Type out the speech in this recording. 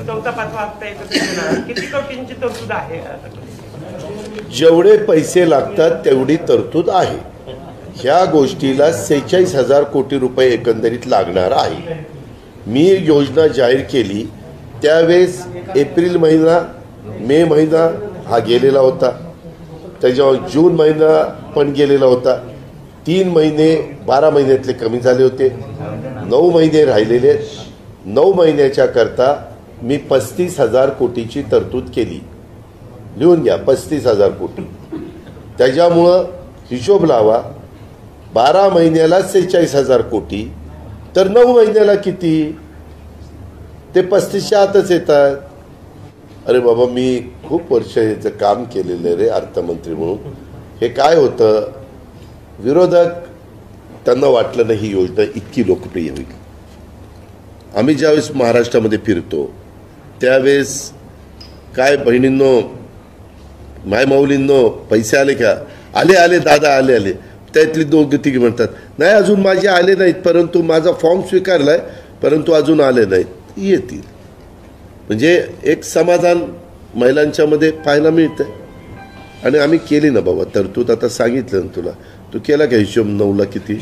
चौथा पाचवा हप्ता एकत्रित येणार, किती कोटींची तरतूद आहे? जेवढे पैसे लागतात तेवढी तरतूद आहे. ह्या गोष्टीला 46,000 कोटी रुपये एकंदरीत लागणार आहे. मी योजना जाहीर केली त्यावेळेस एप्रिल महिना, मे महिना हा गेलेला होता, त्याच्यावर जून महिना पण गेलेला होता. 3 महिने 12 महिन्यातले कमी झाले होते, 9 महिने राहिलेले. 9 महिन्याच्या करता मी 35,000 कोटीची तरतूद केली. लिहून घ्या, 35,000 कोटी. त्याच्यामुळं हिशोब लावा, 12 महिन्याला 46,000 कोटी, तर 9 महिन्याला किती? ते 35च्या आतच येतात. अरे बाबा, मी खूप वर्ष याचं काम केलेलं रे अर्थमंत्री म्हणून. हे काय होतं, विरोधक त्यांना वाटलं नाही ही योजना इतकी लोकप्रिय होईल. आम्ही ज्यावेळेस महाराष्ट्रामध्ये फिरतो त्यावेळेस काय बहिणींनो, माय माऊलींनो, पैसे आले का? आले आले दादा, आले आले. त्यातली 2-3 म्हणतात नाही अजून माझे आले नाहीत, परंतु माझा फॉर्म स्वीकारलाय, परंतु अजून आले नाहीत. येतील. म्हणजे एक समाधान महिलांच्या मध्ये पाहायला मिळतंय. आणि आम्ही केली ना बाबा तरतूद. आता सांगितलं ना तुला, तू केला का हिशोब 9ला किती?